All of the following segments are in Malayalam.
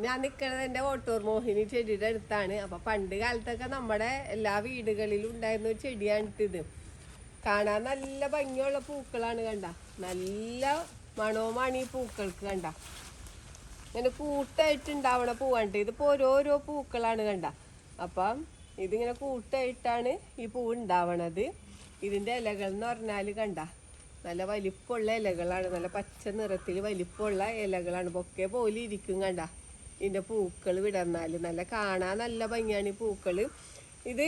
ഞാൻ നിൽക്കുന്നത് എൻ്റെ ഓട്ടൂർ മോഹിനി ചെടിയുടെ അടുത്താണ്. അപ്പം പണ്ട് കാലത്തൊക്കെ നമ്മുടെ എല്ലാ വീടുകളിലും ഉണ്ടായിരുന്ന ഒരു ചെടിയാണിത്. കാണാൻ നല്ല ഭംഗിയുള്ള പൂക്കളാണ് കണ്ട. നല്ല മണവുമാണ് ഈ പൂക്കൾക്ക് കണ്ട. ഇങ്ങനെ കൂട്ടായിട്ട് ഉണ്ടാവണ പൂവാണ്ട്. ഇതിപ്പോൾ ഓരോരോ പൂക്കളാണ് കണ്ട. അപ്പം ഇതിങ്ങനെ കൂട്ടായിട്ടാണ് ഈ പൂ ഉണ്ടാവണത്. ഇതിൻ്റെ ഇലകൾ എന്ന് പറഞ്ഞാൽ കണ്ട നല്ല വലിപ്പമുള്ള ഇലകളാണ്. നല്ല പച്ച നിറത്തിൽ വലിപ്പമുള്ള ഇലകളാണ്. ബൊക്കെ പോലെ ഇരിക്കും കണ്ട. ഇതിൻ്റെ പൂക്കൾ വിടർന്നാൽ നല്ല കാണാൻ നല്ല ഭംഗിയാണ് ഈ പൂക്കൾ. ഇത്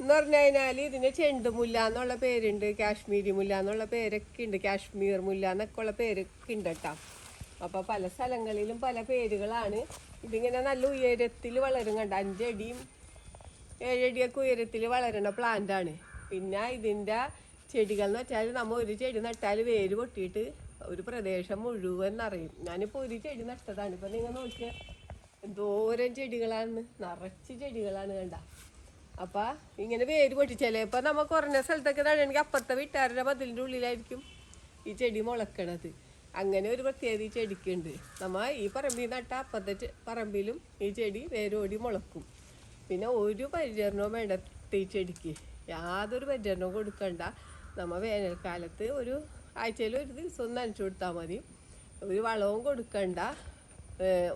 എന്ന് പറഞ്ഞു കഴിഞ്ഞാൽ ഇതിന് ചെണ്ടുമുല്ല എന്നുള്ള പേരുണ്ട്, കാശ്മീരി മുല്ല എന്നുള്ള പേരൊക്കെ ഉണ്ട്, കാശ്മീർ മുല്ല എന്നൊക്കെ ഉള്ള പേരൊക്കെ ഉണ്ട് കേട്ടോ. അപ്പോൾ പല സ്ഥലങ്ങളിലും പല പേരുകളാണ്. ഇതിങ്ങനെ നല്ല ഉയരത്തിൽ വളരും കണ്ട. 5 അടിയും 7 അടിയൊക്കെ ഉയരത്തിൽ വളരുന്ന പ്ലാന്റാണ്. പിന്നെ ഇതിൻ്റെ ചെടികൾ എന്ന് വെച്ചാൽ നമ്മൾ ഒരു ചെടി നട്ടാൽ വേര് പൊട്ടിയിട്ട് ഒരു പ്രദേശം മുഴുവൻ നിറയും. ഞാനിപ്പോൾ ഒരു ചെടി നട്ടതാണ്. ഇപ്പം നിങ്ങൾ നോക്കിയാൽ എന്തോരം ചെടികളാണ്, നിറച്ച് ചെടികളാണ് കണ്ട. അപ്പം ഇങ്ങനെ വേര് പൊട്ടിച്ചാലേ ഇപ്പം നമ്മൾ കുറഞ്ഞ സ്ഥലത്തൊക്കെ നടുകയാണെങ്കിൽ അപ്പുറത്തെ വീട്ടുകാരുടെ മതിലിൻ്റെ ഉള്ളിലായിരിക്കും ഈ ചെടി മുളക്കണത്. അങ്ങനെ ഒരു പ്രത്യേകത ഈ ചെടിക്കുണ്ട്. നമ്മൾ ഈ പറമ്പിൽ നട്ട അപ്പുറത്തെ പറമ്പിലും ഈ ചെടി വേരോടി മുളക്കും. പിന്നെ ഒരു പരിചരണവും വേണ്ട ഈ ചെടിക്ക്, യാതൊരു പരിചരണവും കൊടുക്കണ്ട. നമ്മൾ വേനൽക്കാലത്ത് ഒരു ആഴ്ചയിൽ ഒരു ദിവസം നനച്ചു കൊടുത്താൽ മതി. ഒരു വളവും കൊടുക്കണ്ട,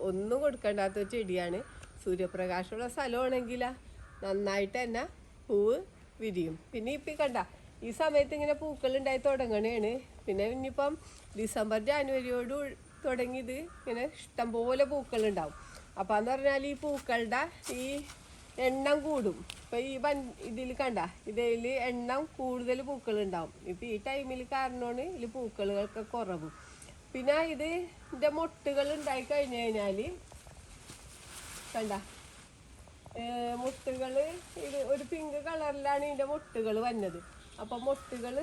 ഒന്നും കൊടുക്കണ്ടാത്തൊരു ചെടിയാണ്. സൂര്യപ്രകാശമുള്ള സ്ഥലമാണെങ്കിൽ നന്നായിട്ട് തന്നെ പൂവ് വിരിയും. പിന്നെ ഇപ്പം കണ്ട ഈ സമയത്ത് ഇങ്ങനെ പൂക്കൾ ഉണ്ടായി തുടങ്ങണേണ്. പിന്നെ ഇനിയിപ്പം ഡിസംബർ ജാനുവരിയോട് തുടങ്ങിയത് ഇങ്ങനെ ഇഷ്ടംപോലെ പൂക്കളുണ്ടാവും. അപ്പം എന്ന് പറഞ്ഞാൽ ഈ പൂക്കളുടെ ഈ എണ്ണം കൂടും. ഇപ്പം ഈ ഇതിൽ കണ്ട ഇതിൽ എണ്ണം കൂടുതൽ പൂക്കളുണ്ടാവും. ഇപ്പം ഈ ടൈമിൽ കാരണമാണ് ഇതിൽ പൂക്കളൊക്കെ കുറവ്. പിന്നെ ഇതിൻ്റെ മൊട്ടുകൾ ഉണ്ടായി കഴിഞ്ഞ് കഴിഞ്ഞാൽ കണ്ട മുട്ടുകൾ ഇത് ഒരു പിങ്ക് കളറിലാണ് ഇതിൻ്റെ മുട്ടുകൾ വന്നത്. അപ്പം മുട്ടുകൾ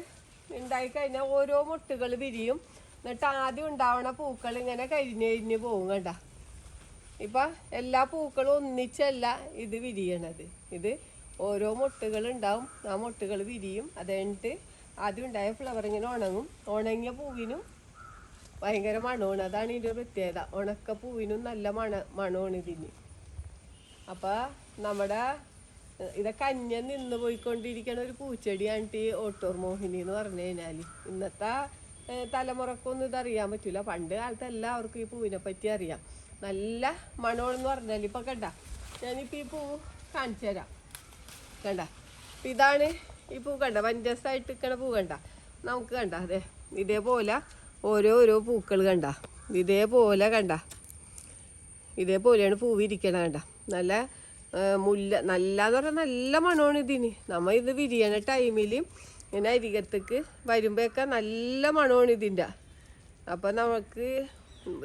ഉണ്ടായിക്കഴിഞ്ഞാൽ ഓരോ മുട്ടുകൾ വിരിയും. എന്നിട്ട് ആദ്യം ഉണ്ടാവണ പൂക്കൾ ഇങ്ങനെ കരിഞ്ഞ് പോകും കണ്ട. ഇപ്പം എല്ലാ പൂക്കളും ഒന്നിച്ചല്ല ഇത് വിരിയണത്. ഇത് ഓരോ മുട്ടുകൾ ഉണ്ടാവും, ആ മുട്ടുകൾ വിരിയും. അത് കഴിഞ്ഞിട്ട് ആദ്യം ഉണ്ടായ ഫ്ലവർ ഇങ്ങനെ ഉണങ്ങും. ഉണങ്ങിയ പൂവിനും ഭയങ്കര മണമാണ്. അതാണ് ഇതിൻ്റെ പ്രത്യേകത. ഉണക്ക പൂവിനും നല്ല മണമാണ് ഇതിന്. അപ്പം നമ്മുടെ ഇതൊക്കെ അന്യം നിന്ന് പോയിക്കൊണ്ടിരിക്കുന്ന ഒരു പൂച്ചെടിയാണ് ഈ ഓട്ടൂർ മോഹിനി എന്ന് പറഞ്ഞു കഴിഞ്ഞാൽ. ഇന്നത്തെ തലമുറക്കൊന്നും ഇതറിയാൻ പറ്റില്ല. പണ്ട് കാലത്ത് എല്ലാവർക്കും ഈ പൂവിനെ പറ്റി അറിയാം. നല്ല മണമാണെന്ന് പറഞ്ഞാൽ ഇപ്പം കണ്ട ഞാനിപ്പോൾ ഈ പൂ കാണിച്ചു തരാം കണ്ട. ഇതാണ് ഈ പൂ കണ്ട, വഞ്ചസായിട്ട് നിൽക്കണ പൂ കണ്ട. നമുക്ക് കണ്ട അതെ ഇതേപോലെ ഓരോ പൂക്കൾ കണ്ട, ഇതേപോലെ കണ്ട, ഇതേപോലെയാണ് പൂവ് ഇരിക്കണ കണ്ട. നല്ല മുല്ല നല്ലതെന്ന് പറഞ്ഞാൽ നല്ല മണമാണ് ഇതിന്. നമ്മൾ ഇത് വിരിയണ ടൈമിൽ ഇങ്ങനെ അരികത്തേക്ക് വരുമ്പോഴൊക്കെ നല്ല മണമാണ് ഇതിൻ്റെ. അപ്പം നമുക്ക്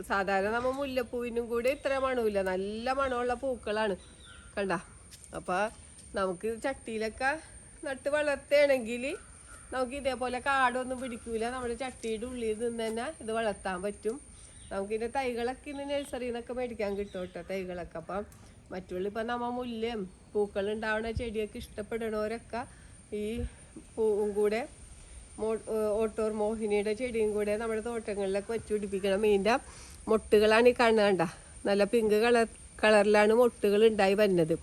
സാധാരണ നമ്മൾ മുല്ലപ്പൂവിനും കൂടെ ഇത്ര മണമില്ല, നല്ല മണമുള്ള പൂക്കളാണ് കണ്ട. അപ്പോൾ നമുക്ക് ചട്ടിയിലൊക്കെ നട്ട് വളർത്തുകയാണെങ്കിൽ നമുക്ക് ഇതേപോലെ കാടൊന്നും പിടിക്കില്ല. നമ്മുടെ ചട്ടിയുടെ ഉള്ളിൽ നിന്ന് തന്നെ ഇത് വളർത്താൻ പറ്റും. നമുക്കിതിൻ്റെ തൈകളൊക്കെ ഇന്ന് നഴ്സറിയിൽ നിന്നൊക്കെ മേടിക്കാൻ കിട്ടും കേട്ടോ തൈകളൊക്കെ. അപ്പം മറ്റുള്ള ഇപ്പം നമ്മൾ മുല്ലയും പൂക്കളുണ്ടാവുന്ന ചെടിയൊക്കെ ഇഷ്ടപ്പെടുന്നവരൊക്കെ ഈ പൂവും കൂടെ ഓട്ടൂർ മോഹിനിയുടെ ചെടിയും കൂടെ നമ്മുടെ തോട്ടങ്ങളിലൊക്കെ വെച്ച് പിടിപ്പിക്കണം. ഇതിൻ്റെ മൊട്ടുകളാണ് ഈ കണ്ട. നല്ല പിങ്ക് കളറിലാണ് മൊട്ടുകൾ ഉണ്ടായി വരുന്നത്.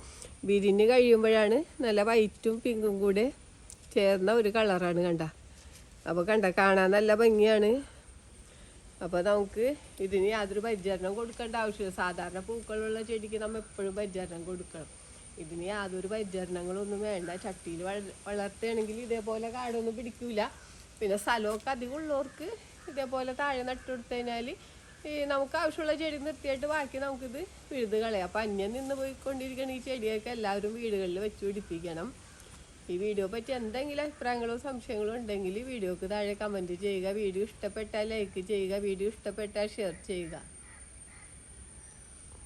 വിരിഞ്ഞ് കഴിയുമ്പോഴാണ് നല്ല വൈറ്റും പിങ്കും കൂടെ ചേർന്ന ഒരു കളറാണ് കണ്ട. അപ്പോൾ കണ്ട കാണാൻ നല്ല ഭംഗിയാണ്. അപ്പോൾ നമുക്ക് ഇതിന് യാതൊരു പരിചരണം കൊടുക്കേണ്ട ആവശ്യമില്ല. സാധാരണ പൂക്കളുള്ള ചെടിക്ക് നമ്മൾ എപ്പോഴും പരിചരണം കൊടുക്കണം. ഇതിന് യാതൊരു പരിചരണങ്ങളൊന്നും വേണ്ട. ചട്ടിയിൽ വളർത്തുകയാണെങ്കിൽ ഇതേപോലെ കാടൊന്നും പിടിക്കില്ല. പിന്നെ സ്ഥലമൊക്കെ അധികം ഉള്ളവർക്ക് ഇതേപോലെ താഴെ നട്ടുകൊടുത്തു കഴിഞ്ഞാൽ ഈ നമുക്ക് ആവശ്യമുള്ള ചെടി നിർത്തിയായിട്ട് ബാക്കി നമുക്കിത് പിഴുത് കളയാം. അപ്പം അന്യം നിന്ന് പോയിക്കൊണ്ടിരിക്കണം ഈ ചെടിയൊക്കെ എല്ലാവരും വീടുകളിൽ വെച്ച് പിടിപ്പിക്കണം. ഈ വീഡിയോ പറ്റി എന്തെങ്കിലും അഭിപ്രായങ്ങളോ സംശയങ്ങളോ ഉണ്ടെങ്കിൽ വീഡിയോക്ക് താഴെ കമൻറ്റ് ചെയ്യുക. വീഡിയോ ഇഷ്ടപ്പെട്ടാൽ ലൈക്ക് ചെയ്യുക. വീഡിയോ ഇഷ്ടപ്പെട്ടാൽ ഷെയർ ചെയ്യുക.